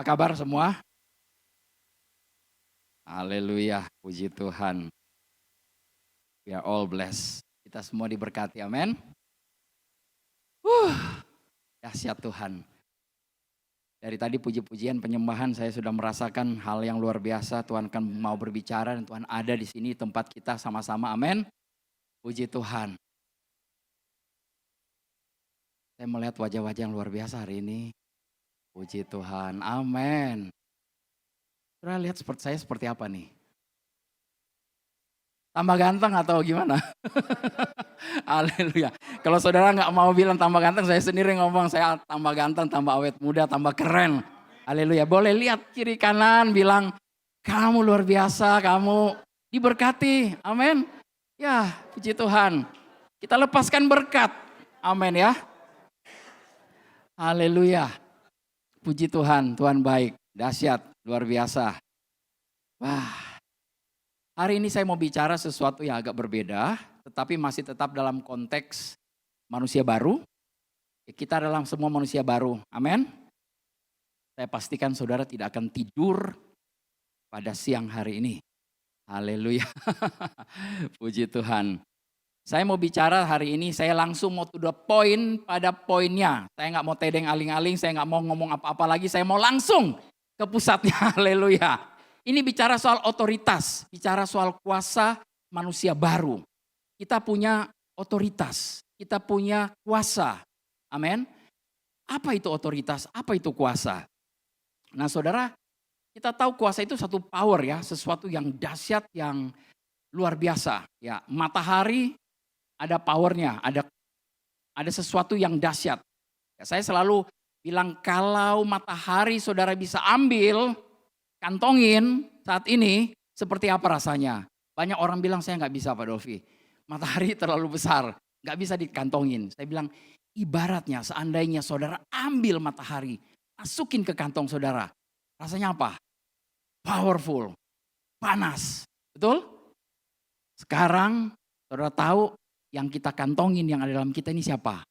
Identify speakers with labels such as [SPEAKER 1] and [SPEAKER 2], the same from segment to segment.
[SPEAKER 1] Apa kabar semua? Haleluya, puji Tuhan. We are all blessed. Kita semua diberkati, amin. Dahsyat Tuhan. Dari tadi puji-pujian penyembahan saya sudah merasakan hal yang luar biasa. Tuhan kan mau berbicara dan Tuhan ada di sini tempat kita sama-sama, amin. Puji Tuhan. Saya melihat wajah-wajah yang luar biasa hari ini. Puji Tuhan, amin. Saudara lihat saya seperti apa nih? Tambah ganteng atau gimana? Haleluya. Kalau saudara nggak mau bilang tambah ganteng, saya sendiri ngomong saya tambah ganteng, tambah awet muda, tambah keren. Haleluya. Boleh lihat kiri kanan bilang, kamu luar biasa, kamu diberkati. Amin. Ya, puji Tuhan. Kita lepaskan berkat. Amin ya. Haleluya. Puji Tuhan, Tuhan baik, dahsyat, luar biasa. Wah. Hari ini saya mau bicara sesuatu yang agak berbeda, tetapi masih tetap dalam konteks manusia baru. Kita adalah semua manusia baru, amin. Saya pastikan saudara tidak akan tidur pada siang hari ini. Haleluya, puji Tuhan. Saya mau bicara hari ini, saya langsung mau to the point pada poinnya. Saya nggak mau tedeng aling-aling, saya nggak mau ngomong apa-apa lagi, saya mau langsung ke pusatnya, haleluya. Ini bicara soal otoritas, bicara soal kuasa manusia baru. Kita punya otoritas, kita punya kuasa. Amin. Apa itu otoritas? Apa itu kuasa? Nah saudara, kita tahu kuasa itu satu power ya, sesuatu yang dahsyat, yang luar biasa. Ya, matahari ada powernya, ada sesuatu yang dahsyat. Ya, saya selalu bilang kalau matahari saudara bisa ambil, kantongin saat ini seperti apa rasanya? Banyak orang bilang saya nggak bisa Pak Dolfi. Matahari terlalu besar, nggak bisa dikantongin. Saya bilang ibaratnya seandainya saudara ambil matahari, masukin ke kantong saudara. Rasanya apa? Powerful, panas. Betul? Sekarang saudara tahu yang kita kantongin yang ada dalam kita ini siapa?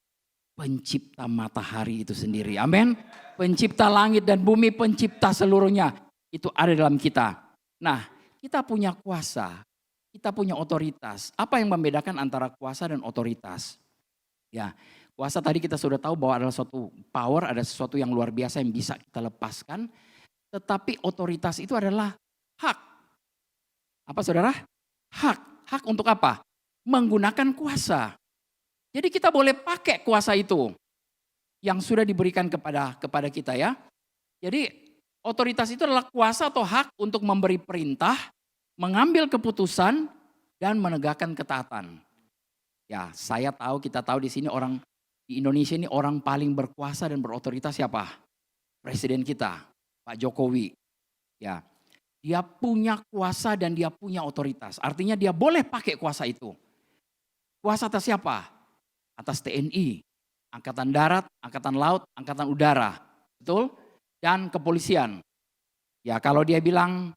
[SPEAKER 1] Pencipta matahari itu sendiri. Amin. Pencipta langit dan bumi, pencipta seluruhnya. Itu ada dalam kita. Nah, kita punya kuasa, kita punya otoritas. Apa yang membedakan antara kuasa dan otoritas? Ya, kuasa tadi kita sudah tahu bahwa adalah suatu power, ada sesuatu yang luar biasa yang bisa kita lepaskan. Tetapi otoritas itu adalah hak. Apa saudara? Hak. Hak untuk apa? Menggunakan kuasa. Jadi kita boleh pakai kuasa itu yang sudah diberikan kepada kita ya. Jadi otoritas itu adalah kuasa atau hak untuk memberi perintah, mengambil keputusan, dan menegakkan ketaatan. Ya, saya tahu, kita tahu di sini orang di Indonesia ini orang paling berkuasa dan berotoritas siapa? Presiden kita, Pak Jokowi. Ya, dia punya kuasa dan dia punya otoritas. Artinya dia boleh pakai kuasa itu. Kuasa atas siapa? Atas TNI, Angkatan Darat, Angkatan Laut, Angkatan Udara. Betul? Dan kepolisian. Ya kalau dia bilang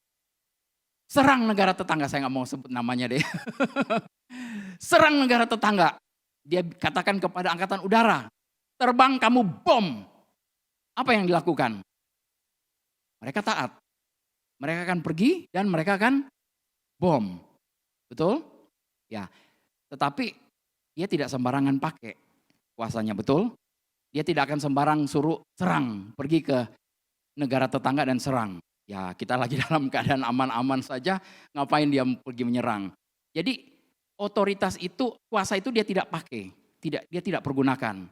[SPEAKER 1] serang negara tetangga, saya nggak mau sebut namanya deh. Serang negara tetangga. Dia katakan kepada Angkatan Udara, terbang kamu bom. Apa yang dilakukan? Mereka taat. Mereka akan pergi dan mereka akan bom. Betul? Ya. Tetapi dia tidak sembarangan pakai kuasanya, betul? Dia tidak akan sembarang suruh serang, pergi ke negara tetangga dan serang. Ya kita lagi dalam keadaan aman-aman saja, ngapain dia pergi menyerang. Jadi otoritas itu, kuasa itu dia tidak pakai, dia tidak pergunakan.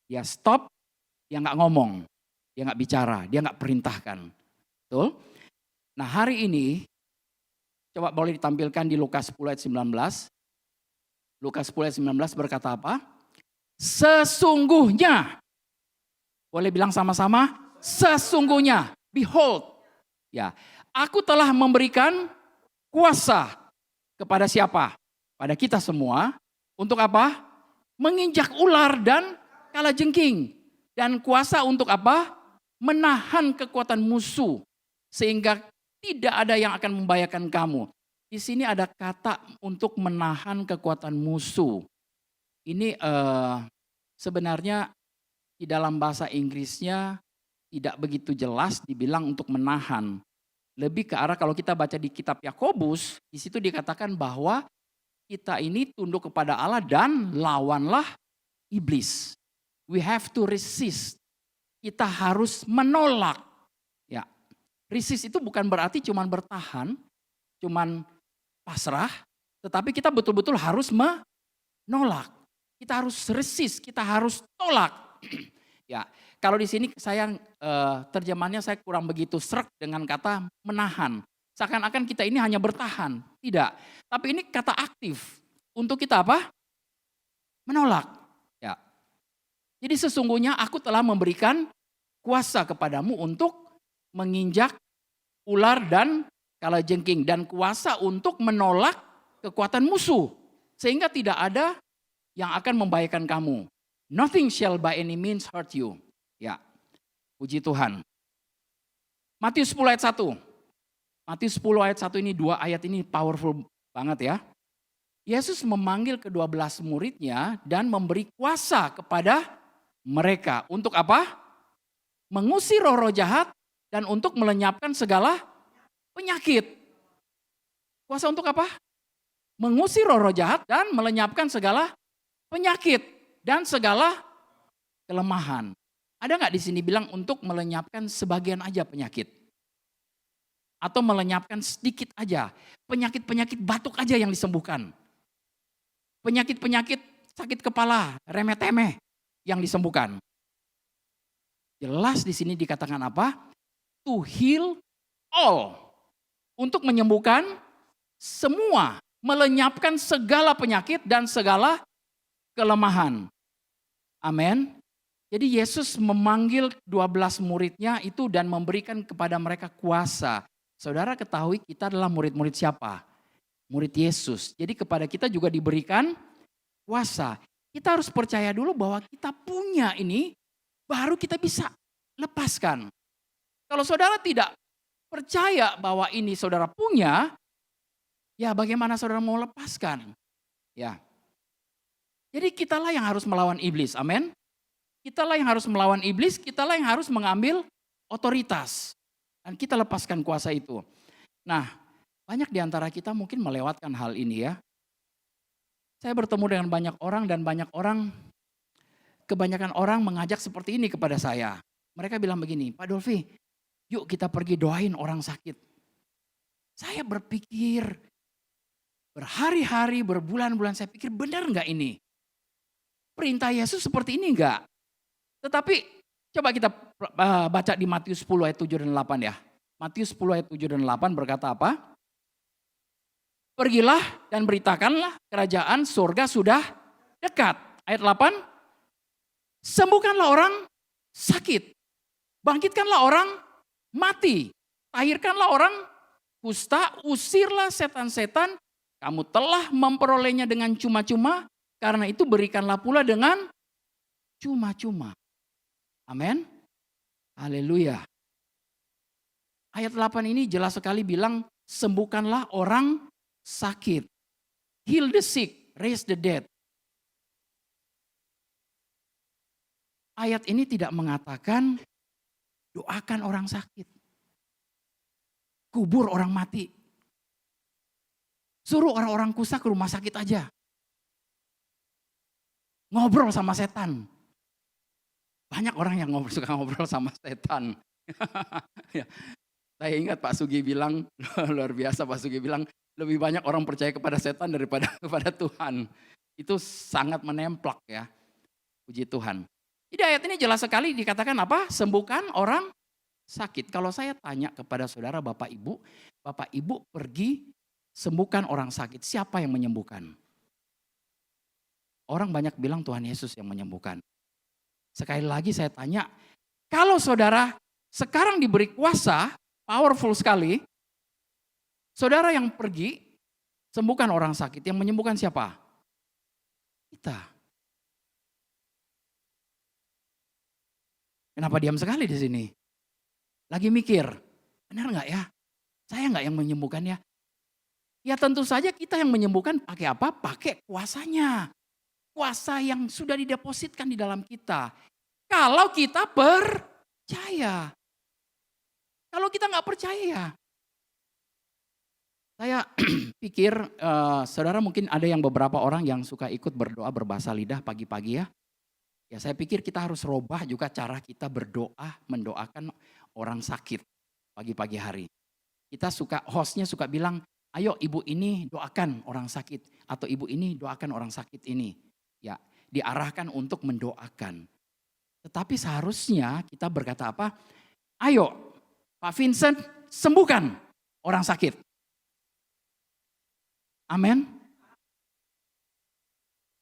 [SPEAKER 1] Dia stop, dia nggak ngomong, dia nggak bicara, dia nggak perintahkan. Betul? Nah hari ini, coba boleh ditampilkan di Lukas 10 ayat 19. Lukas 10 ayat 19 berkata apa? Sesungguhnya, boleh bilang sama-sama, sesungguhnya, behold, ya, aku telah memberikan kuasa kepada siapa? Pada kita semua, untuk apa? Menginjak ular dan kalajengking. Dan kuasa untuk apa? Menahan kekuatan musuh, sehingga tidak ada yang akan membahayakan kamu. Di sini ada kata untuk menahan kekuatan musuh. Ini sebenarnya di dalam bahasa Inggrisnya tidak begitu jelas dibilang untuk menahan. Lebih ke arah kalau kita baca di kitab Yakobus, di situ dikatakan bahwa kita ini tunduk kepada Allah dan lawanlah iblis. We have to resist. Kita harus menolak. Ya, resist itu bukan berarti cuman bertahan, cuman pasrah, tetapi kita betul-betul harus menolak. Kita harus resist, kita harus tolak. Ya, kalau di sini saya terjemahannya saya kurang begitu sreg dengan kata menahan. Seakan-akan kita ini hanya bertahan. Tidak. Tapi ini kata aktif. Untuk kita apa? Menolak. Ya. Jadi sesungguhnya aku telah memberikan kuasa kepadamu untuk menginjak ular dan kalajengking. Dan kuasa untuk menolak kekuatan musuh. Sehingga tidak ada yang akan membahayakan kamu. Nothing shall by any means hurt you. Ya, puji Tuhan. Matius 10 ayat 1. Matius 10 ayat 1 ini, 2 ayat ini powerful banget ya. Yesus memanggil ke-12 muridnya dan memberi kuasa kepada mereka. Untuk apa? Mengusir roh-roh jahat dan untuk melenyapkan segala penyakit. Kuasa untuk apa? Mengusir roh-roh jahat dan melenyapkan segala penyakit. Dan segala kelemahan. Ada nggak di sini bilang untuk melenyapkan sebagian aja penyakit? Atau melenyapkan sedikit aja. Penyakit-penyakit batuk aja yang disembuhkan. Penyakit-penyakit sakit kepala, remeh-temeh yang disembuhkan. Jelas di sini dikatakan apa? To heal all. Untuk menyembuhkan semua. Melenyapkan segala penyakit dan segala kelemahan. Amin. Jadi Yesus memanggil 12 muridnya itu dan memberikan kepada mereka kuasa. Saudara ketahui kita adalah murid-murid siapa? Murid Yesus. Jadi kepada kita juga diberikan kuasa. Kita harus percaya dulu bahwa kita punya ini, baru kita bisa lepaskan. Kalau saudara tidak percaya bahwa ini saudara punya, ya bagaimana saudara mau lepaskan? Ya. Jadi kitalah yang harus melawan iblis, amin. Kitalah yang harus melawan iblis, kitalah yang harus mengambil otoritas. Dan kita lepaskan kuasa itu. Nah, banyak di antara kita mungkin melewatkan hal ini ya. Saya bertemu dengan banyak orang dan kebanyakan orang mengajak seperti ini kepada saya. Mereka bilang begini, Pak Dolfi, yuk kita pergi doain orang sakit. Saya berpikir, berhari-hari, berbulan-bulan saya pikir benar enggak ini? Perintah Yesus seperti ini enggak? Tetapi coba kita baca di Matius 10 ayat 7 dan 8 ya. Matius 10 ayat 7 dan 8 berkata apa? Pergilah dan beritakanlah kerajaan surga sudah dekat. Ayat 8. Sembuhkanlah orang sakit. Bangkitkanlah orang mati. Tahirkanlah orang kusta. Usirlah setan-setan. Kamu telah memperolehnya dengan cuma-cuma. Karena itu berikanlah pula dengan cuma-cuma. Amin. Haleluya. Ayat 8 ini jelas sekali bilang sembuhkanlah orang sakit. Heal the sick, raise the dead. Ayat ini tidak mengatakan doakan orang sakit. Kubur orang mati. Suruh orang-orang kusta ke rumah sakit aja. Ngobrol sama setan. Banyak orang yang suka ngobrol sama setan. Ya. Saya ingat Pak Sugi bilang, luar biasa Pak Sugi bilang, lebih banyak orang percaya kepada setan daripada kepada Tuhan. Itu sangat menemplak ya. Puji Tuhan. Jadi ayat ini jelas sekali dikatakan apa? Sembuhkan orang sakit. Kalau saya tanya kepada saudara Bapak Ibu pergi sembuhkan orang sakit. Siapa yang menyembuhkan? Orang banyak bilang Tuhan Yesus yang menyembuhkan. Sekali lagi saya tanya, kalau saudara sekarang diberi kuasa, powerful sekali, saudara yang pergi sembuhkan orang sakit, yang menyembuhkan siapa? Kita. Kenapa diam sekali di sini? Lagi mikir, benar nggak ya? Saya nggak yang menyembuhkan ya? Ya tentu saja kita yang menyembuhkan pakai apa? Pakai kuasanya. Kuasa yang sudah didepositkan di dalam kita. Kalau kita percaya. Percaya. Kalau kita nggak percaya, saya pikir saudara mungkin ada yang beberapa orang yang suka ikut berdoa berbahasa lidah pagi-pagi ya. Ya saya pikir kita harus robah juga cara kita berdoa, mendoakan orang sakit pagi-pagi hari. Hostnya suka bilang, ayo ibu ini doakan orang sakit. Atau ibu ini doakan orang sakit ini. Ya, diarahkan untuk mendoakan. Tetapi seharusnya kita berkata apa? Ayo Pak Vincent sembuhkan orang sakit. Amin.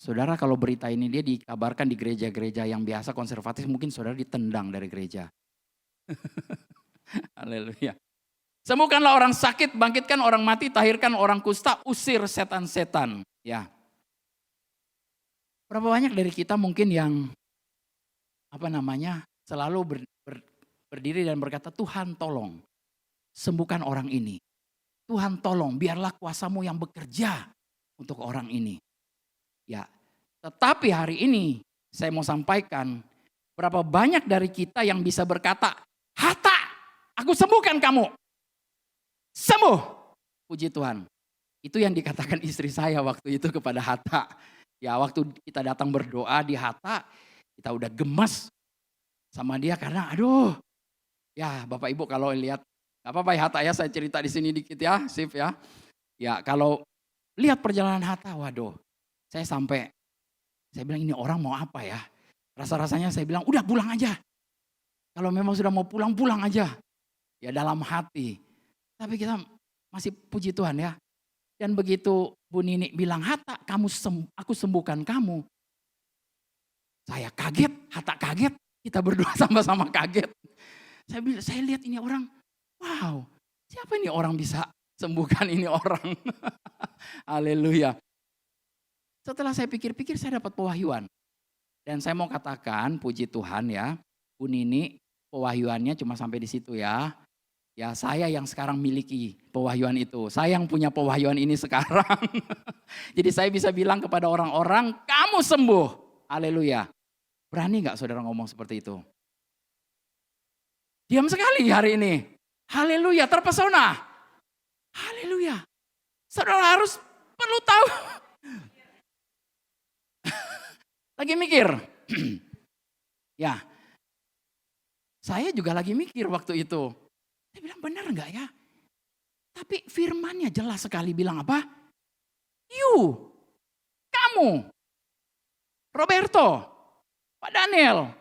[SPEAKER 1] Saudara kalau berita ini dia dikabarkan di gereja-gereja yang biasa konservatif mungkin saudara ditendang dari gereja. Haleluya. Sembuhkanlah orang sakit, bangkitkan orang mati, tahirkan orang kusta, usir setan-setan. Ya. Berapa banyak dari kita mungkin yang selalu berdiri dan berkata, Tuhan tolong sembuhkan orang ini. Tuhan tolong biarlah kuasamu yang bekerja untuk orang ini. Ya, tetapi hari ini saya mau sampaikan berapa banyak dari kita yang bisa berkata, Hatta, aku sembuhkan kamu. Sembuh. Puji Tuhan. Itu yang dikatakan istri saya waktu itu kepada Hatta. Ya waktu kita datang berdoa di Hatta, kita udah gemas sama dia karena aduh. Ya Bapak Ibu kalau lihat, gak apa-apa ya Hatta ya saya cerita di sini dikit ya, sip ya. Ya kalau lihat perjalanan Hatta, waduh. Saya bilang ini orang mau apa ya. Rasa-rasanya saya bilang udah pulang aja. Kalau memang sudah mau pulang, pulang aja. Ya dalam hati. Tapi kita masih puji Tuhan ya. Dan begitu Bu Nini bilang, Hatta aku sembuhkan kamu. Saya kaget, Hatta kaget. Kita berdua sama-sama kaget. Saya lihat ini orang, wow siapa ini orang bisa sembuhkan ini orang. Haleluya. Setelah saya pikir-pikir saya dapat pewahyuan. Dan saya mau katakan puji Tuhan ya, Bu Nini pewahyuannya cuma sampai di situ ya. Ya saya yang sekarang miliki pewahyuan itu. Saya yang punya pewahyuan ini sekarang. Jadi saya bisa bilang kepada orang-orang, kamu sembuh. Haleluya. Berani gak saudara ngomong seperti itu? Diam sekali hari ini. Haleluya, terpesona. Haleluya. Saudara harus perlu tahu. Lagi mikir. Ya. Saya juga lagi mikir waktu itu. Saya bilang benar enggak ya? Tapi firmannya jelas sekali bilang apa? Kamu, Roberto, Pak Daniel,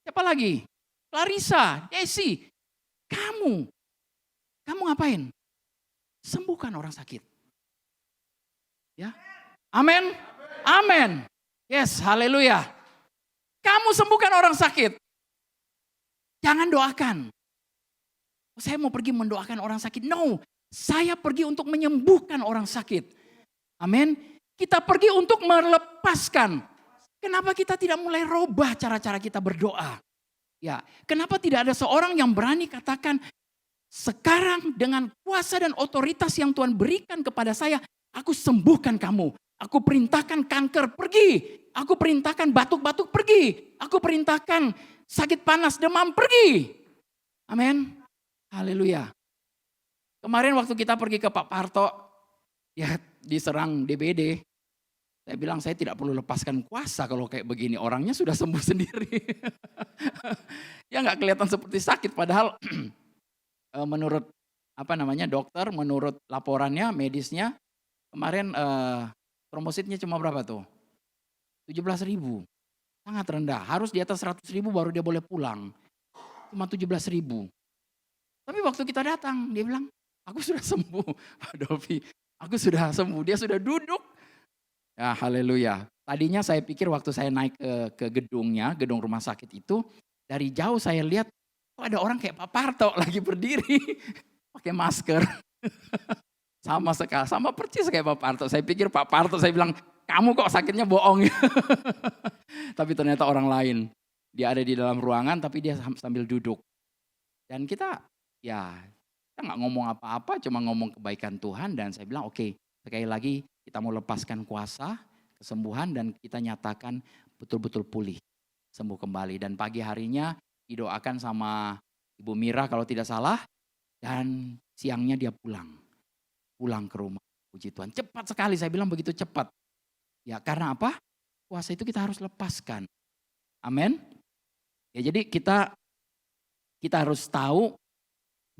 [SPEAKER 1] siapa lagi? Clarissa, Desi, kamu ngapain? Sembuhkan orang sakit. Ya, amin, amin. Yes, haleluya. Kamu sembuhkan orang sakit. Jangan doakan. Saya mau pergi mendoakan orang sakit. No, saya pergi untuk menyembuhkan orang sakit. Amin. Kita pergi untuk melepaskan. Kenapa kita tidak mulai robah cara-cara kita berdoa? Ya, kenapa tidak ada seorang yang berani katakan, sekarang dengan kuasa dan otoritas yang Tuhan berikan kepada saya, aku sembuhkan kamu. Aku perintahkan kanker pergi. Aku perintahkan batuk-batuk pergi. Aku perintahkan sakit panas demam pergi. Amin. Haleluya. Kemarin waktu kita pergi ke Pak Parto, ya diserang DBD. Saya bilang saya tidak perlu lepaskan kuasa kalau kayak begini. Orangnya sudah sembuh sendiri. Ya nggak kelihatan seperti sakit. Padahal menurut dokter, menurut laporannya, medisnya, kemarin trombositnya cuma berapa tuh? 17.000. Sangat rendah. Harus di atas 100.000 baru dia boleh pulang. Cuma 17.000. Tapi waktu kita datang, dia bilang, aku sudah sembuh. Pak Dovi, aku sudah sembuh. Dia sudah duduk. Ya haleluya. Tadinya saya pikir waktu saya naik ke gedungnya, gedung rumah sakit itu, dari jauh saya lihat, kok ada orang kayak Pak Parto lagi berdiri. Pakai masker. Sama persis kayak Pak Parto. Saya pikir Pak Parto, saya bilang, kamu kok sakitnya bohong. Tapi ternyata orang lain. Dia ada di dalam ruangan tapi dia sambil duduk. Dan kita nggak ngomong apa-apa, cuma ngomong kebaikan Tuhan. Dan saya bilang oke, sekali lagi kita mau lepaskan kuasa, kesembuhan dan kita nyatakan betul-betul pulih. Sembuh kembali dan pagi harinya didoakan sama Ibu Mira kalau tidak salah. Dan siangnya dia pulang ke rumah. Puji Tuhan, cepat sekali, saya bilang begitu cepat. Ya karena apa? Kuasa itu kita harus lepaskan. Amin. Ya jadi kita harus tahu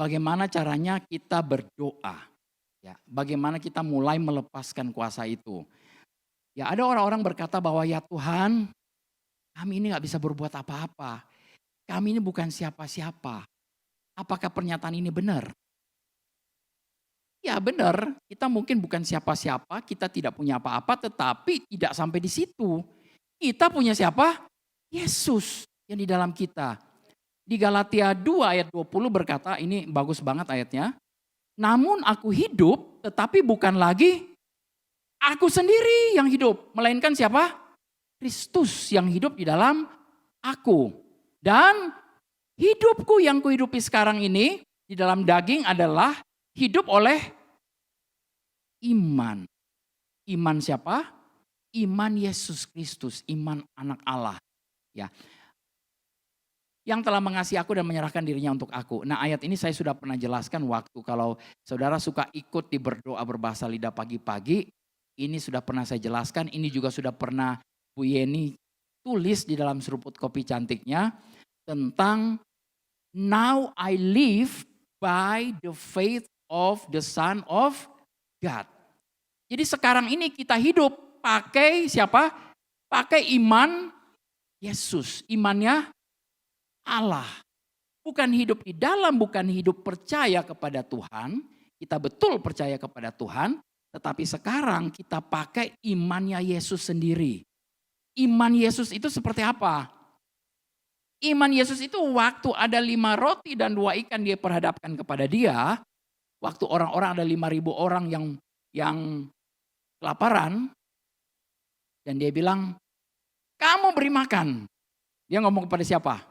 [SPEAKER 1] bagaimana caranya kita berdoa. Ya, bagaimana kita mulai melepaskan kuasa itu. Ya ada orang-orang berkata bahwa ya Tuhan, kami ini gak bisa berbuat apa-apa. Kami ini bukan siapa-siapa. Apakah pernyataan ini benar? Ya benar, kita mungkin bukan siapa-siapa, kita tidak punya apa-apa, tetapi tidak sampai di situ. Kita punya siapa? Yesus yang di dalam kita. Di Galatia 2 ayat 20 berkata, ini bagus banget ayatnya. Namun aku hidup, tetapi bukan lagi aku sendiri yang hidup. Melainkan siapa? Kristus yang hidup di dalam aku. Dan hidupku yang kuhidupi sekarang ini, di dalam daging adalah hidup oleh iman. Iman siapa? Iman Yesus Kristus, iman anak Allah. Ya. Yang telah mengasihi aku dan menyerahkan dirinya untuk aku. Nah ayat ini saya sudah pernah jelaskan waktu kalau saudara suka ikut di berdoa berbahasa lidah pagi-pagi. Ini sudah pernah saya jelaskan, ini juga sudah pernah Bu Yeni tulis di dalam seruput kopi cantiknya. Tentang now I live by the faith of the Son of God. Jadi sekarang ini kita hidup pakai siapa? Pakai iman Yesus, imannya Allah. Bukan hidup di dalam, bukan hidup percaya kepada Tuhan. Kita betul percaya kepada Tuhan, tetapi sekarang kita pakai imannya Yesus sendiri. Iman Yesus itu seperti apa? Iman Yesus itu waktu ada 5 roti dan 2 ikan dia perhadapkan kepada dia. Waktu orang-orang ada 5.000 orang yang kelaparan. Dan dia bilang, kamu beri makan. Dia ngomong kepada siapa?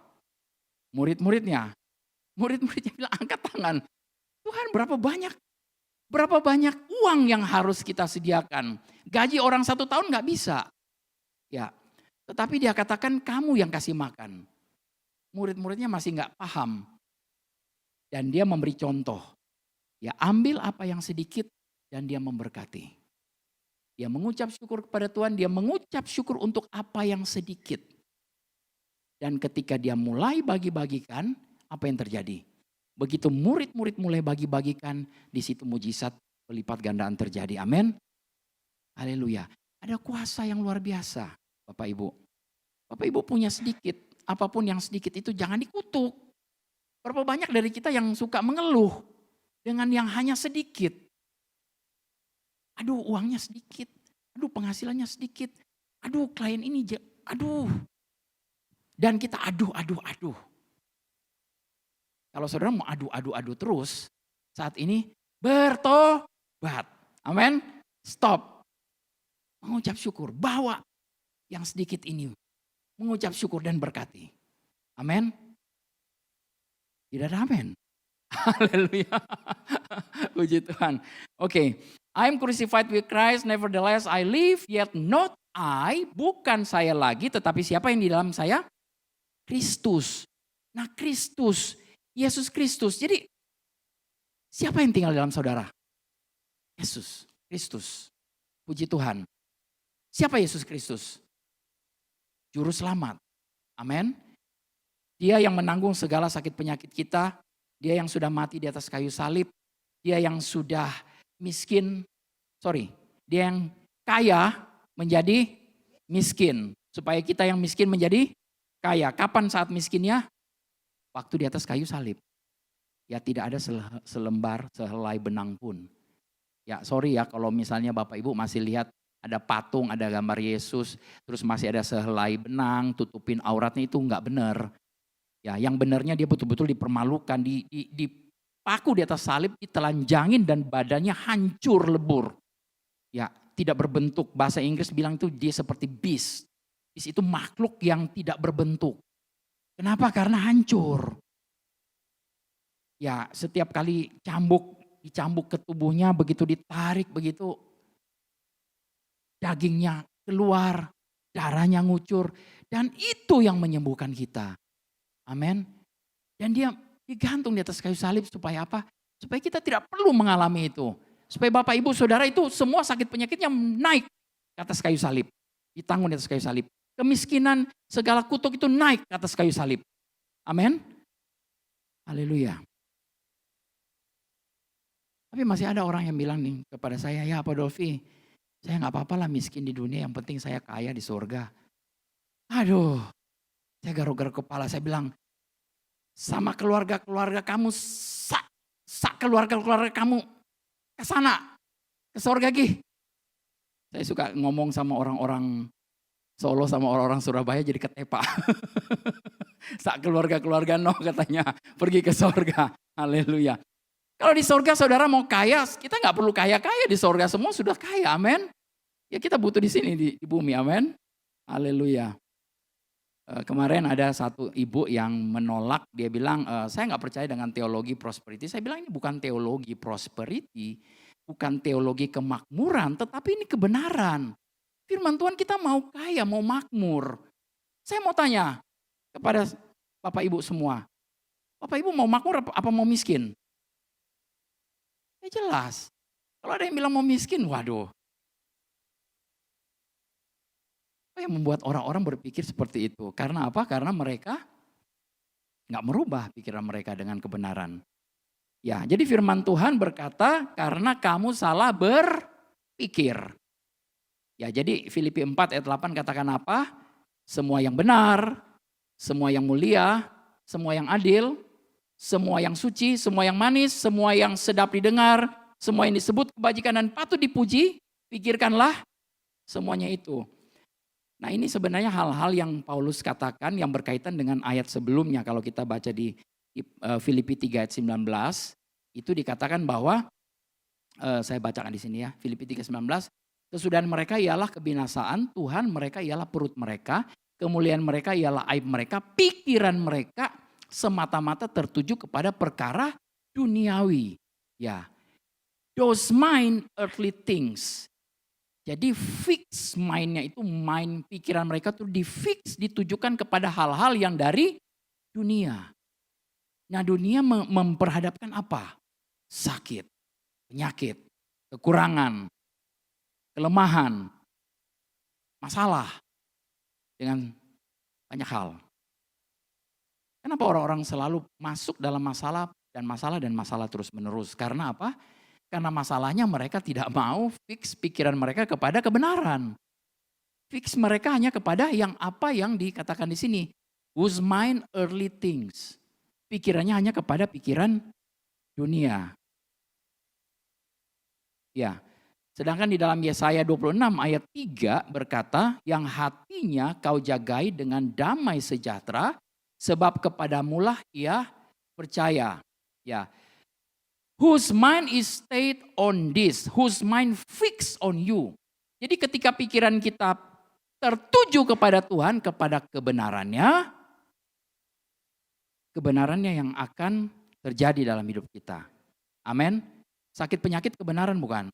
[SPEAKER 1] Murid-muridnya. Murid-muridnya bilang angkat tangan. Tuhan berapa banyak uang yang harus kita sediakan. Gaji orang 1 tahun gak bisa. Ya, tetapi dia katakan kamu yang kasih makan. Murid-muridnya masih gak paham. Dan dia memberi contoh. Ya ambil apa yang sedikit dan dia memberkati. Dia mengucap syukur kepada Tuhan, dia mengucap syukur untuk apa yang sedikit. Dan ketika dia mulai bagi-bagikan, apa yang terjadi? Begitu murid-murid mulai bagi-bagikan, di situ mujizat pelipat gandaan terjadi. Amin. Haleluya. Ada kuasa yang luar biasa, Bapak Ibu. Bapak Ibu punya sedikit, apapun yang sedikit itu jangan dikutuk. Berapa banyak dari kita yang suka mengeluh dengan yang hanya sedikit. Aduh uangnya sedikit, aduh penghasilannya sedikit, aduh klien ini, aduh. Dan kita aduh. Kalau saudara mau aduh terus, saat ini bertobat. Amin. Stop. Mengucap syukur, bawa yang sedikit ini. Mengucap syukur dan berkati. Amin. Tidak ada amin. Haleluya. Puji Tuhan. Oke. I'm crucified with Christ, nevertheless I live, yet not I. Bukan saya lagi, tetapi siapa yang di dalam saya? Kristus. Nah Kristus, Yesus Kristus. Jadi siapa yang tinggal dalam saudara? Yesus Kristus. Puji Tuhan. Siapa Yesus Kristus? Juru selamat. Amin. Dia yang menanggung segala sakit penyakit kita. Dia yang sudah mati di atas kayu salib. Dia yang sudah dia yang kaya menjadi miskin. Supaya kita yang miskin menjadi kaya. Kapan saat miskinnya? Waktu di atas kayu salib. Ya tidak ada sehelai benang pun. Ya sorry ya kalau misalnya Bapak Ibu masih lihat ada patung, ada gambar Yesus. Terus masih ada sehelai benang, tutupin auratnya, itu enggak benar. Ya yang benarnya dia betul-betul dipermalukan, dipaku di atas salib, ditelanjangin dan badannya hancur lebur. Ya, tidak berbentuk. Bahasa Inggris bilang itu dia seperti beast. Beast itu makhluk yang tidak berbentuk. Kenapa? Karena hancur. Ya, setiap kali dicambuk ke tubuhnya, begitu ditarik, begitu dagingnya keluar, darahnya ngucur. Dan itu yang menyembuhkan kita. Amin. Dan dia digantung di atas kayu salib supaya apa? Supaya kita tidak perlu mengalami itu. Supaya Bapak Ibu Saudara itu semua sakit penyakitnya naik ke atas kayu salib. Ditanggung di atas kayu salib. Kemiskinan, segala kutuk itu naik ke atas kayu salib. Amin. Haleluya. Tapi masih ada orang yang bilang nih kepada saya, ya Pak Dolfi, saya gak apa-apa lah miskin di dunia, yang penting saya kaya di surga. Aduh, saya garuk-garuk kepala, saya bilang, sama keluarga-keluarga kamu, keluarga-keluarga kamu ke sana, ke surga Gi. Saya suka ngomong sama orang-orang Solo sama orang-orang Surabaya jadi ketepa. Sak keluarga-keluarga no katanya, pergi ke surga. Haleluya. Kalau di surga saudara mau kaya, kita nggak perlu kaya-kaya di surga, semua sudah kaya, amin. Ya kita butuh di sini di bumi, amin. Haleluya. Kemarin ada satu ibu yang menolak, dia bilang, saya nggak percaya dengan teologi prosperity. Saya bilang ini bukan teologi prosperity, bukan teologi kemakmuran, tetapi ini kebenaran. Firman Tuhan kita mau kaya, mau makmur. Saya mau tanya kepada Bapak Ibu semua, Bapak Ibu mau makmur apa mau miskin? Ya jelas. Kalau ada yang bilang mau miskin, waduh. Apa yang membuat orang-orang berpikir seperti itu? Karena apa? Karena mereka nggak merubah pikiran mereka dengan kebenaran. Ya, jadi firman Tuhan berkata, karena kamu salah berpikir. Ya, jadi Filipi 4 ayat 8 katakan apa? Semua yang benar, semua yang mulia, semua yang adil, semua yang suci, semua yang manis, semua yang sedap didengar, semua yang disebut kebajikan dan patut dipuji, pikirkanlah semuanya itu. Nah ini sebenarnya hal-hal yang Paulus katakan yang berkaitan dengan ayat sebelumnya. Kalau kita baca di Filipi 3 ayat 19, itu dikatakan bahwa, saya bacakan di sini ya, Filipi 3:19, kesudahan mereka ialah kebinasaan, Tuhan mereka ialah perut mereka, kemuliaan mereka ialah aib mereka, pikiran mereka semata-mata tertuju kepada perkara duniawi. Ya, those mind earthly things. Jadi fix mindnya itu, mind pikiran mereka tuh difix, ditujukan kepada hal-hal yang dari dunia. Nah dunia memperhadapkan apa? Sakit, penyakit, kekurangan, kelemahan, masalah dengan banyak hal. Kenapa orang-orang selalu masuk dalam masalah dan masalah terus menerus? Karena apa? Karena masalahnya mereka tidak mau fix pikiran mereka kepada kebenaran. Fix mereka hanya kepada yang apa yang dikatakan di sini. Whose mind earthly things. Pikirannya hanya kepada pikiran dunia. Ya, sedangkan di dalam Yesaya 26 ayat 3 berkata, yang hatinya kau jagai dengan damai sejahtera, sebab kepadamulah ia percaya. Ya. Whose mind is stayed on this, whose mind fixed on you. Jadi ketika pikiran kita tertuju kepada Tuhan, kepada kebenarannya yang akan terjadi dalam hidup kita. Amin. Sakit penyakit kebenaran bukan?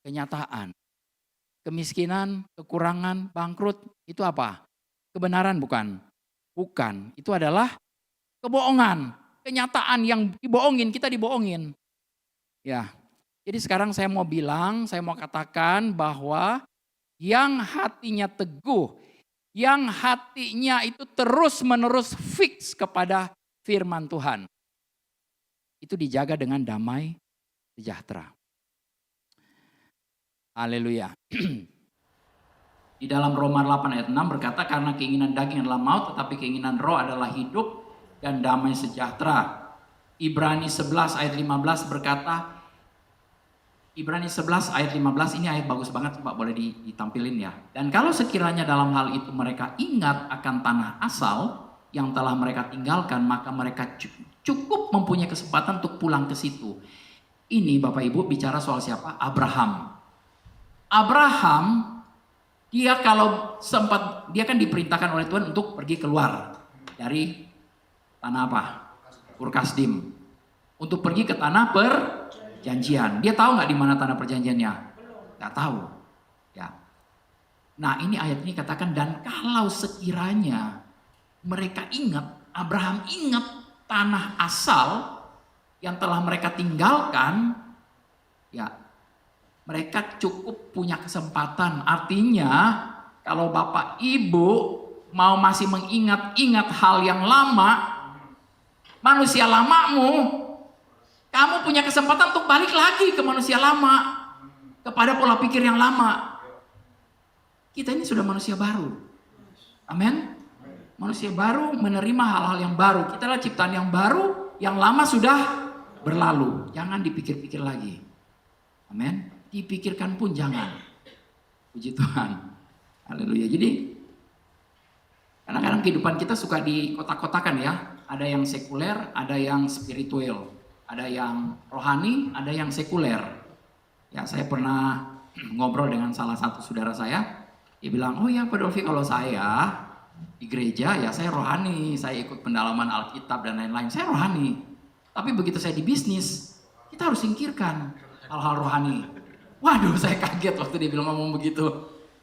[SPEAKER 1] Kenyataan. Kemiskinan, kekurangan, bangkrut, itu apa? Kebenaran bukan? Bukan, itu adalah kebohongan. Kenyataan yang dibohongin, kita dibohongin. Ya, jadi sekarang saya mau bilang, saya mau katakan bahwa yang hatinya teguh, yang hatinya itu terus menerus fix kepada firman Tuhan, itu dijaga dengan damai sejahtera. Haleluya. Di dalam Roma 8 ayat 6 berkata, karena keinginan daging adalah maut, tetapi keinginan roh adalah hidup dan damai sejahtera. Ibrani 11 ayat 15 berkata, Ibrani 11 ayat 15, ini ayat bagus banget Pak, boleh ditampilin ya. Dan kalau sekiranya dalam hal itu mereka ingat akan tanah asal yang telah mereka tinggalkan, maka mereka cukup mempunyai kesempatan untuk pulang ke situ. Ini Bapak Ibu bicara soal siapa? Abraham. Abraham, dia kalau sempat, dia kan diperintahkan oleh Tuhan untuk pergi keluar dari tanah apa? Ur Kasdim. Untuk pergi ke tanah perjanjian. Dia tahu nggak di mana tanah perjanjiannya? Nggak tahu. Ya. Nah ini ayat ini katakan, dan kalau sekiranya mereka ingat Abraham ingat tanah asal yang telah mereka tinggalkan, ya mereka cukup punya kesempatan. Artinya kalau Bapak Ibu mau masih mengingat-ingat hal yang lama, manusia lamamu, kamu punya kesempatan untuk balik lagi ke manusia lama, kepada pola pikir yang lama. Kita ini sudah manusia baru. Amin. Manusia baru menerima hal-hal yang baru. Kita adalah ciptaan yang baru, yang lama sudah berlalu. Jangan dipikir-pikir lagi. Amin. Dipikirkan pun jangan. Puji Tuhan. Haleluya. Jadi kadang-kadang kehidupan kita suka dikotak-kotakan ya. Ada yang sekuler, ada yang spiritual. Ada yang rohani, ada yang sekuler. Ya, saya pernah ngobrol dengan salah satu saudara saya. Dia bilang, oh ya Pak Dolfi, kalau saya di gereja ya saya rohani. Saya ikut pendalaman Alkitab dan lain-lain. Saya rohani. Tapi begitu saya di bisnis, kita harus singkirkan hal-hal rohani. Waduh, saya kaget waktu dia bilang ngomong begitu.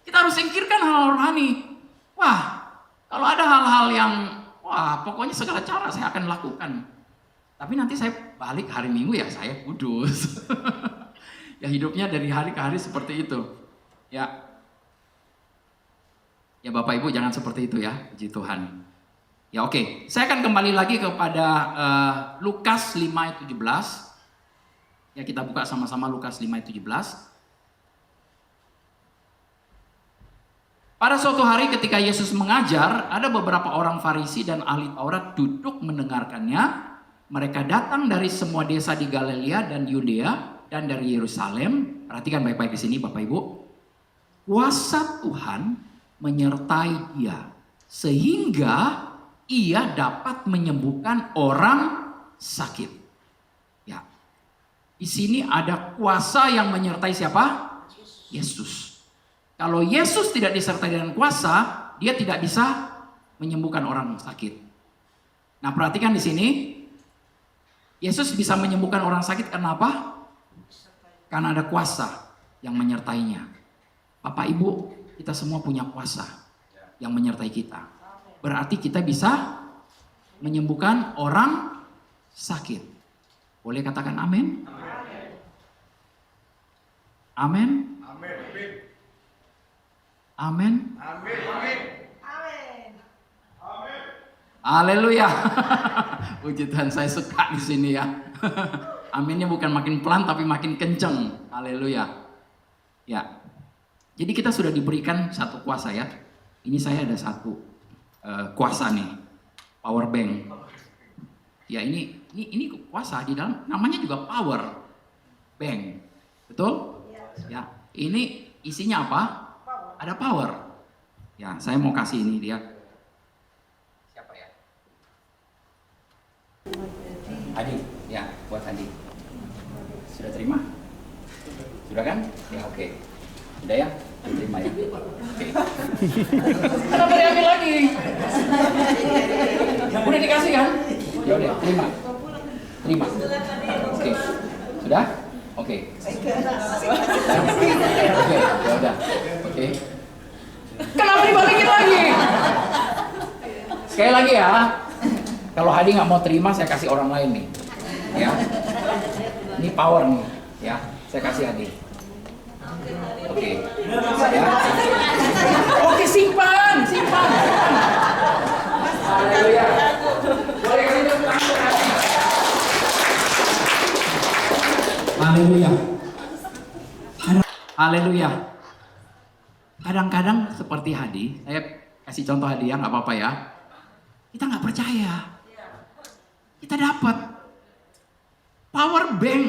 [SPEAKER 1] Kita harus singkirkan hal-hal rohani. Wah, kalau ada hal-hal yang, wah pokoknya segala cara saya akan lakukan. Tapi nanti saya balik hari Minggu ya saya kudus. Ya hidupnya dari hari ke hari seperti itu. Ya. Ya Bapak Ibu jangan seperti itu ya. Puji Tuhan. Ya oke. Saya akan kembali lagi kepada Lukas 5 ayat 17. Ya kita buka sama-sama Lukas 5 ayat 17. Pada suatu hari ketika Yesus mengajar, ada beberapa orang Farisi dan ahli Taurat duduk mendengarkannya. Mereka datang dari semua desa di Galilea dan Yudea dan dari Yerusalem. Perhatikan baik-baik di sini Bapak Ibu. Kuasa Tuhan menyertai dia sehingga ia dapat menyembuhkan orang sakit. Ya. Di sini ada kuasa yang menyertai siapa? Yesus. Kalau Yesus tidak disertai dengan kuasa, dia tidak bisa menyembuhkan orang sakit. Nah, perhatikan di sini. Yesus bisa menyembuhkan orang sakit karena apa? Karena ada kuasa yang menyertainya. Bapak Ibu, kita semua punya kuasa yang menyertai kita. Berarti kita bisa menyembuhkan orang sakit. Boleh katakan amin? Amin. Amin. Haleluya. Puji Tuhan, saya suka di sini ya. Aminnya bukan makin pelan tapi makin kenceng. Haleluya. Ya. Jadi kita sudah diberikan satu kuasa ya. Ini saya ada satu kuasa nih. Power bank. Ya ini kuasa di dalam namanya juga power bank. Betul? Ya. Ini isinya apa? Ada power. Ya, saya mau kasih ini dia. Adi, ya buat Adi. Sudah terima? Sudah kan? Ya oke. Sudah ya? Terima ya. Oke. Kenapa diambil lagi? Udah dikasih kan? Ya udah, terima. Terima. Oke. Sudah? Oke. Oke, ya udah. Oke. Kenapa dibalikin lagi? Sekali lagi ya. Kalau Hadi nggak mau terima, saya kasih orang lain nih, ya. Ini power nih, ya. Saya kasih Hadi. Oke, ya. Oke, simpan. Haleluya. Boleh kasih tepuk tangan. Haleluya. Haleluya. Kadang-kadang seperti Hadi, saya kasih contoh Hadi ya, nggak apa-apa ya. Kita nggak percaya. Kita dapat power bank.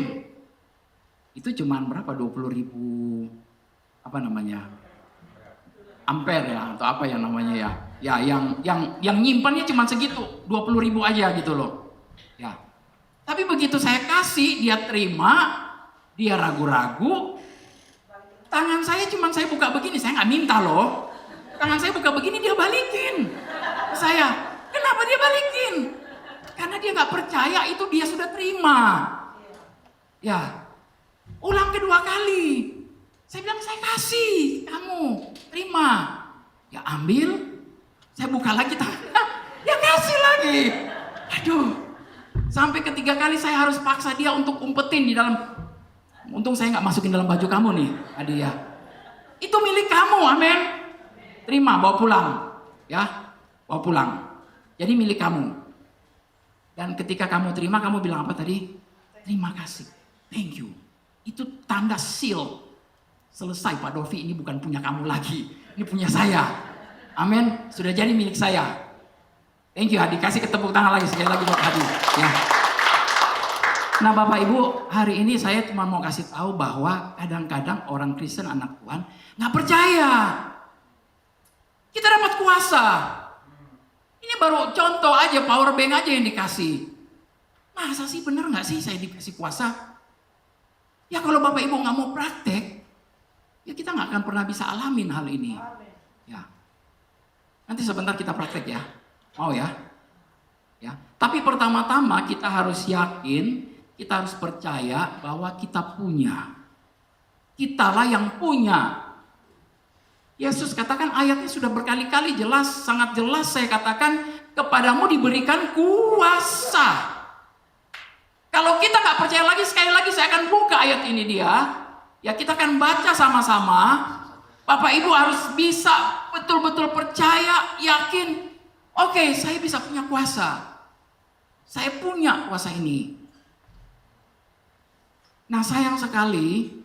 [SPEAKER 1] Itu cuman berapa? 20.000 apa namanya? Ampere ya atau apa yang namanya ya? Ya yang nyimpannya cuma segitu, 20.000 aja gitu loh. Ya. Tapi begitu saya kasih, dia terima, dia ragu-ragu. Tangan saya cuman saya buka begini, saya nggak minta loh. Tangan saya buka begini, dia balikin ke saya. Kenapa dia balikin? Karena dia nggak percaya itu dia sudah terima. Ya, ulang kedua kali. Saya bilang saya kasih kamu terima. Ya ambil. Saya buka lagi tangan. Dia kasih lagi. Aduh. Sampai ketiga kali saya harus paksa dia untuk umpetin di dalam. Untung saya nggak masukin dalam baju kamu nih, hadiah. Itu milik kamu, amin. Terima, bawa pulang. Ya, bawa pulang. Jadi milik kamu. Dan ketika kamu terima, kamu bilang apa tadi? Terima kasih. Thank you. Itu tanda seal. Selesai Pak Dovi, ini bukan punya kamu lagi. Ini punya saya. Amin. Sudah jadi milik saya. Thank you Hadi. Kasih tepuk tangan lagi sekali lagi buat Hadi. Ya. Nah Bapak Ibu, hari ini saya cuma mau kasih tahu bahwa kadang-kadang orang Kristen anak Tuhan nggak percaya. Kita dapat kuasa. Ini baru contoh aja, power bank aja yang dikasih. Masa sih bener nggak sih saya dikasih kuasa? Ya kalau Bapak Ibu nggak mau praktek, ya kita nggak akan pernah bisa alamin hal ini. Ya. Nanti sebentar kita praktek ya. Mau ya? Ya. Tapi pertama-tama kita harus yakin, kita harus percaya bahwa kita punya. Kitalah yang punya. Yesus katakan ayatnya sudah berkali-kali jelas, sangat jelas saya katakan, kepadamu diberikan kuasa. Kalau kita nggak percaya lagi, sekali lagi saya akan buka ayat ini dia. Ya kita akan baca sama-sama. Bapak Ibu harus bisa betul-betul percaya, yakin. Oke, saya bisa punya kuasa. Saya punya kuasa ini. Nah sayang sekali,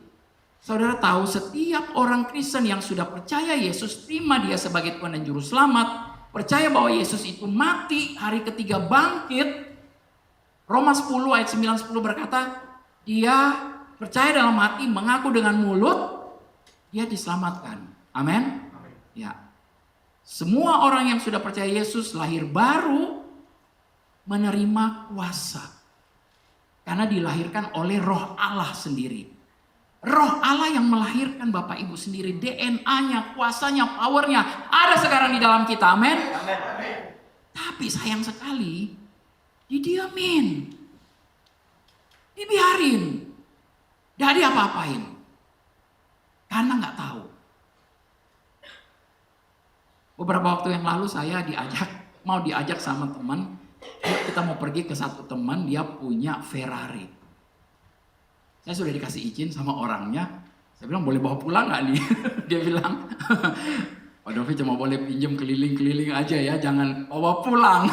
[SPEAKER 1] saudara tahu setiap orang Kristen yang sudah percaya Yesus, terima dia sebagai Tuhan dan Juru Selamat, percaya bahwa Yesus itu mati, hari ketiga bangkit. Roma 10 ayat 9-10 berkata, dia percaya dalam hati, mengaku dengan mulut, dia diselamatkan. Amin. Ya. Semua orang yang sudah percaya Yesus lahir baru menerima kuasa. Karena dilahirkan oleh Roh Allah sendiri. Roh Allah yang melahirkan Bapak Ibu sendiri. DNA-nya, kuasanya, powernya ada sekarang di dalam kita. Amin. Tapi sayang sekali, didiamin. Dibiarin. Gak diapa-apain. Karena gak tahu. Beberapa waktu yang lalu saya mau diajak sama teman. Kita mau pergi ke satu teman, dia punya Ferrari. Saya sudah dikasih izin sama orangnya. Saya bilang boleh bawa pulang gak nih? Dia bilang, Pak Dovi cuma boleh pinjam keliling-keliling aja ya, jangan bawa pulang.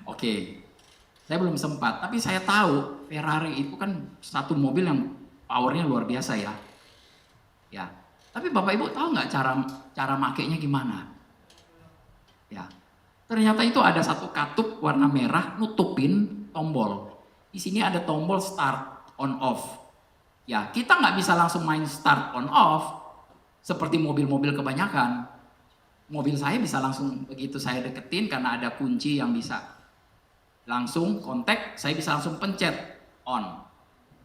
[SPEAKER 1] Oke, saya belum sempat. Tapi saya tahu Ferrari itu kan satu mobil yang powernya luar biasa ya. Ya. Tapi Bapak Ibu tahu nggak cara makainya gimana? Ya, ternyata itu ada satu katup warna merah nutupin tombol. Di sini ada tombol start on off. Ya, kita nggak bisa langsung main start on off seperti mobil-mobil kebanyakan. Mobil saya bisa langsung begitu saya deketin karena ada kunci yang bisa langsung kontak, saya bisa langsung pencet on,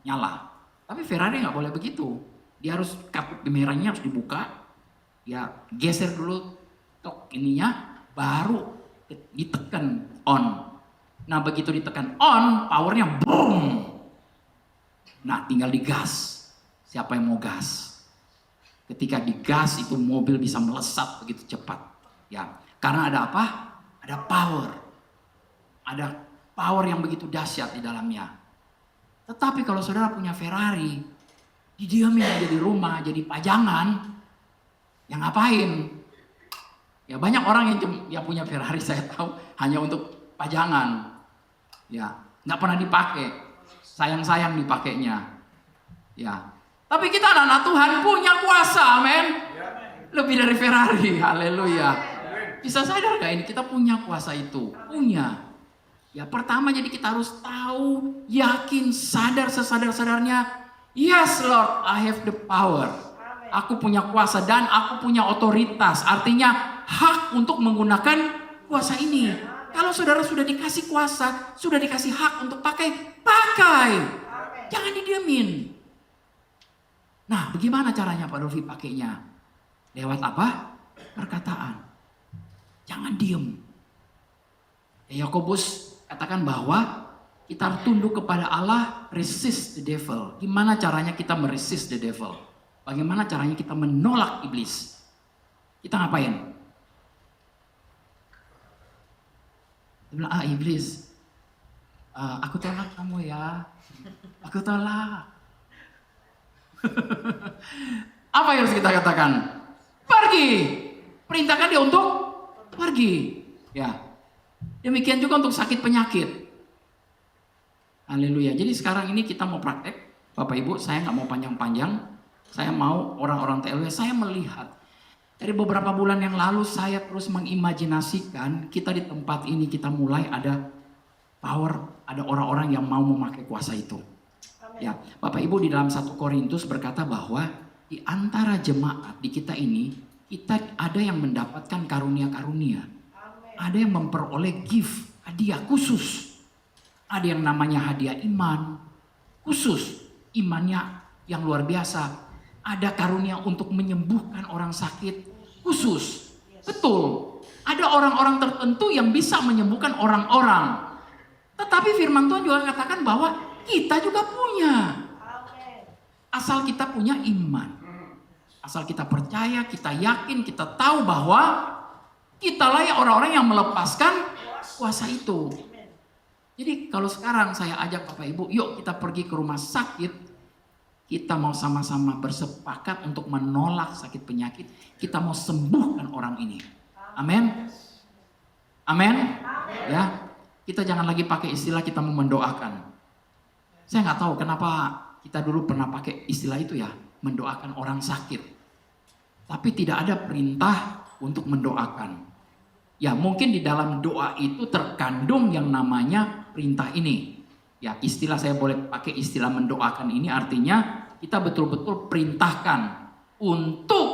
[SPEAKER 1] nyala. Tapi Ferrari nggak boleh begitu. Dia harus katup merahnya harus dibuka, ya geser dulu tok ininya. Baru ditekan on. Nah begitu ditekan on, powernya boom. Nah tinggal digas. Siapa yang mau gas? Ketika digas itu mobil bisa melesat begitu cepat. Ya, karena ada apa? Ada power. Ada power yang begitu dahsyat di dalamnya. Tetapi kalau saudara punya Ferrari, didiamin aja di rumah, jadi pajangan, yang ngapain? Ya banyak orang yang punya Ferrari saya tahu hanya untuk pajangan. Ya, nggak pernah dipakai. Sayang-sayang dipakainya. Ya. Tapi kita anak-anak Tuhan punya kuasa, amin. Lebih dari Ferrari, haleluya. Bisa sadar gak ini kita punya kuasa itu? Punya. Ya pertama jadi kita harus tahu, yakin, sadar sesadar-sadarnya. Yes Lord, I have the power. Aku punya kuasa dan aku punya otoritas. Artinya hak untuk menggunakan kuasa ini. Kalau saudara sudah dikasih kuasa, sudah dikasih hak untuk pakai. Jangan didiamin. Nah, bagaimana caranya Pak Dovi pakainya? Lewat apa? Perkataan. Jangan diem. Yakobus katakan bahwa kita harus tunduk kepada Allah, resist the devil. Gimana caranya kita meresist the devil? Bagaimana caranya kita menolak iblis? Kita ngapain? Dia bilang, iblis, aku tolak kamu ya. Aku tolak. Apa yang harus kita katakan? Pergi. Perintahkan dia untuk pergi. Ya. Demikian juga untuk sakit penyakit. Haleluya. Jadi sekarang ini kita mau praktek. Bapak Ibu, saya nggak mau panjang-panjang. Saya mau orang-orang TLW, saya melihat. Dari beberapa bulan yang lalu saya terus mengimajinasikan kita di tempat ini kita mulai ada power, ada orang-orang yang mau memakai kuasa itu. Ya, Bapak Ibu di dalam 1 Korintus berkata bahwa di antara jemaat di kita ini, kita ada yang mendapatkan karunia-karunia. Ada yang memperoleh gift, hadiah khusus. Ada yang namanya hadiah iman, khusus. Imannya yang luar biasa. Ada karunia untuk menyembuhkan orang sakit, khusus. Betul, ada orang-orang tertentu yang bisa menyembuhkan orang-orang. Tetapi firman Tuhan juga katakan bahwa kita juga punya. Asal kita punya iman. Asal kita percaya, kita yakin, kita tahu bahwa kitalah yang orang-orang yang melepaskan kuasa itu. Jadi kalau sekarang saya ajak Bapak Ibu, yuk kita pergi ke rumah sakit. Kita mau sama-sama bersepakat untuk menolak sakit penyakit. Kita mau sembuhkan orang ini. Amin. Amin. Ya. Kita jangan lagi pakai istilah kita mau mendoakan. Saya nggak tahu kenapa kita dulu pernah pakai istilah itu ya, mendoakan orang sakit. Tapi tidak ada perintah untuk mendoakan. Ya mungkin di dalam doa itu terkandung yang namanya perintah ini. Ya istilah saya boleh pakai istilah mendoakan ini artinya kita betul-betul perintahkan untuk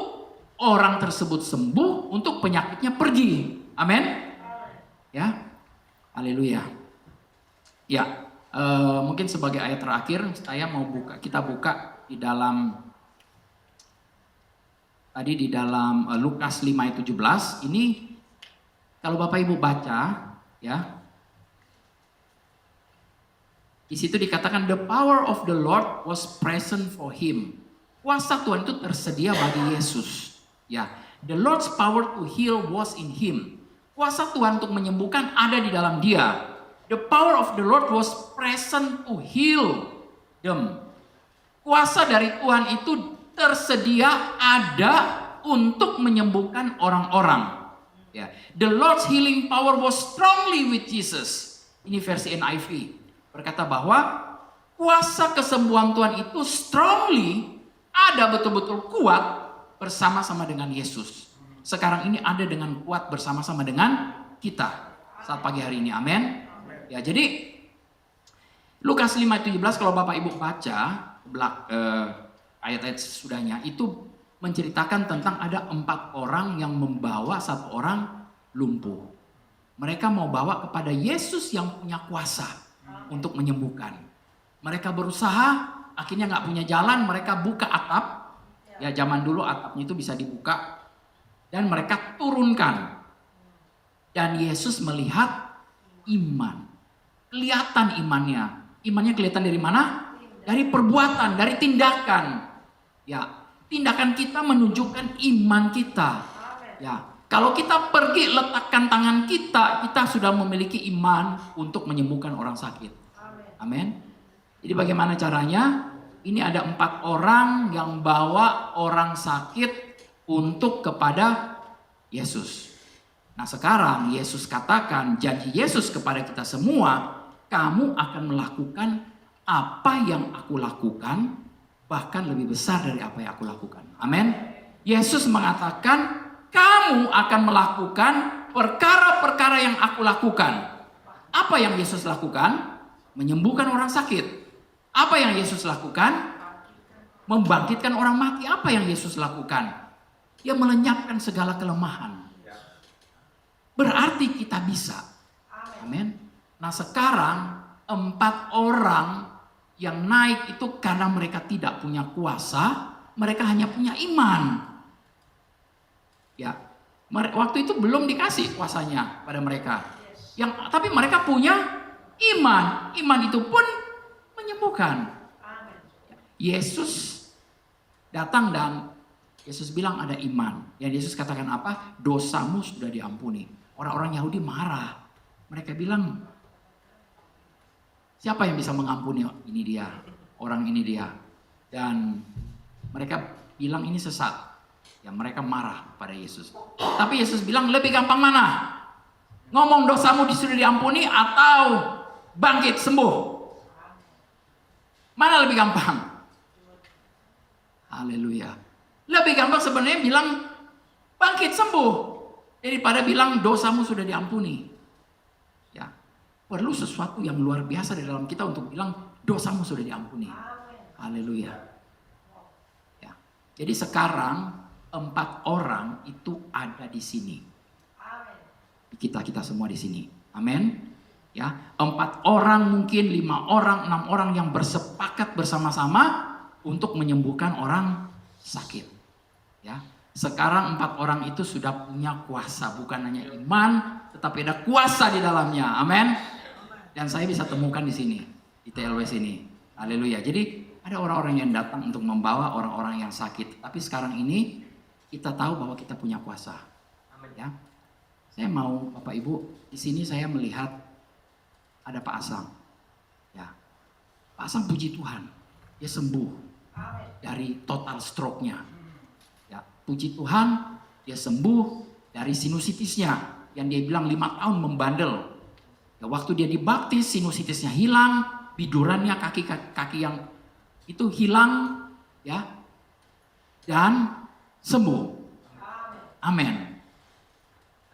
[SPEAKER 1] orang tersebut sembuh, untuk penyakitnya pergi. Amin. Ya. Haleluya. Ya, mungkin sebagai ayat terakhir saya mau kita buka di dalam tadi di dalam Lukas 5 ayat 17. Ini kalau Bapak Ibu baca ya. Di situ dikatakan the power of the Lord was present for him. Kuasa Tuhan itu tersedia bagi Yesus. Ya, the Lord's power to heal was in him. Kuasa Tuhan untuk menyembuhkan ada di dalam dia. The power of the Lord was present to heal them. Kuasa dari Tuhan itu tersedia ada untuk menyembuhkan orang-orang. Ya, the Lord's healing power was strongly with Jesus. Ini versi NIV. Berkata bahwa kuasa kesembuhan Tuhan itu strongly ada betul-betul kuat bersama-sama dengan Yesus. Sekarang ini ada dengan kuat bersama-sama dengan kita saat pagi hari ini. Amin. Ya, jadi Lukas 5:17 kalau Bapak Ibu baca ayat-ayat sesudahnya itu menceritakan tentang ada 4 orang yang membawa 1 orang lumpuh. Mereka mau bawa kepada Yesus yang punya kuasa untuk menyembuhkan. Mereka berusaha, akhirnya nggak punya jalan, mereka buka atap. Ya zaman dulu atapnya itu bisa dibuka. Dan mereka turunkan. Dan Yesus melihat iman. Kelihatan imannya. Imannya kelihatan dari mana? Dari perbuatan, dari tindakan. Ya, tindakan kita menunjukkan iman kita. Ya, kalau kita pergi letakkan tangan kita, kita sudah memiliki iman untuk menyembuhkan orang sakit. Amin. Jadi bagaimana caranya? Ini ada 4 orang yang bawa orang sakit untuk kepada Yesus. Nah sekarang Yesus katakan, janji Yesus kepada kita semua, kamu akan melakukan apa yang aku lakukan, bahkan lebih besar dari apa yang aku lakukan. Amin. Yesus mengatakan, kamu akan melakukan perkara-perkara yang aku lakukan. Apa yang Yesus lakukan? Menyembuhkan orang sakit. Apa yang Yesus lakukan? Membangkitkan orang mati. Apa yang Yesus lakukan? Dia melenyapkan segala kelemahan. Berarti kita bisa. Amin. Nah sekarang 4 orang yang naik itu karena mereka tidak punya kuasa. Mereka hanya punya iman. Ya, waktu itu belum dikasih kuasanya pada mereka. Tapi mereka punya iman. Iman itu pun menyembuhkan. Yesus datang dan Yesus bilang ada iman. Yang Yesus katakan apa? Dosamu sudah diampuni. Orang-orang Yahudi marah. Mereka bilang, siapa yang bisa mengampuni? Ini dia, orang ini dia. Dan mereka bilang ini sesat. Ya, mereka marah pada Yesus. Tapi Yesus bilang, lebih gampang mana? Ngomong dosamu sudah diampuni atau bangkit sembuh? Mana lebih gampang? Haleluya. Lebih gampang sebenarnya bilang bangkit sembuh daripada bilang dosamu sudah diampuni. Ya, perlu sesuatu yang luar biasa di dalam kita untuk bilang dosamu sudah diampuni. Haleluya. Ya. Jadi sekarang 4 orang itu ada di sini. Kita semua di sini. Amin. Ya, 4 orang, mungkin 5 orang, 6 orang yang bersepakat bersama-sama untuk menyembuhkan orang sakit. Ya, sekarang 4 orang itu sudah punya kuasa, bukan hanya iman, tetapi ada kuasa di dalamnya. Amin. Dan saya bisa temukan di sini, di TLW sini. Haleluya. Jadi ada orang-orang yang datang untuk membawa orang-orang yang sakit. Tapi sekarang ini kita tahu bahwa kita punya kuasa. Amin. Ya. Saya mau Bapak Ibu, di sini saya melihat ada Pak Asang. Ya. Pak Asang puji Tuhan, dia sembuh dari total stroke-nya. Ya, puji Tuhan, dia sembuh dari sinusitisnya yang dia bilang 5 tahun membandel. Ya, waktu dia dibaptis sinusitisnya hilang, bidurannya kaki yang itu hilang, ya, dan sembuh. Amin.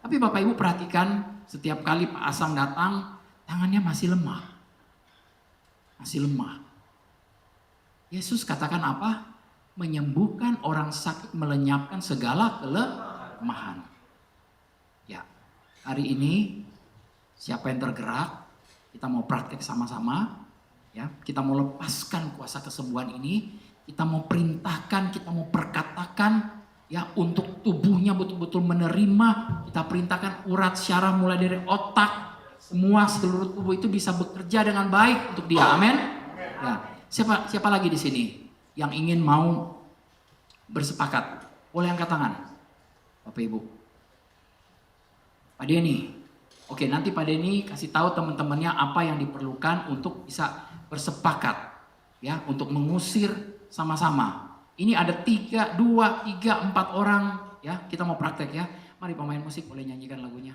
[SPEAKER 1] Tapi Bapak Ibu perhatikan, setiap kali Pak Asang datang, tangannya masih lemah. Masih lemah. Yesus katakan apa? Menyembuhkan orang sakit, melenyapkan segala kelemahan. Ya, hari ini siapa yang tergerak? Kita mau praktek sama-sama. Ya, kita mau lepaskan kuasa kesembuhan ini. Kita mau perintahkan, kita mau perkatakan. Ya, untuk tubuhnya betul-betul menerima. Kita perintahkan urat syaraf mulai dari otak, semua seluruh tubuh itu bisa bekerja dengan baik untuk dia. Amin. Ya, siapa lagi di sini yang ingin mau bersepakat? Boleh angkat tangan, Bapak Ibu. Pak Denny. Oke, nanti Pak Denny kasih tahu teman-temannya apa yang diperlukan untuk bisa bersepakat, ya, untuk mengusir sama-sama. Ini ada 3, 2, 3, 4 orang, ya. Kita mau praktek, ya. Mari pemain musik boleh nyanyikan lagunya.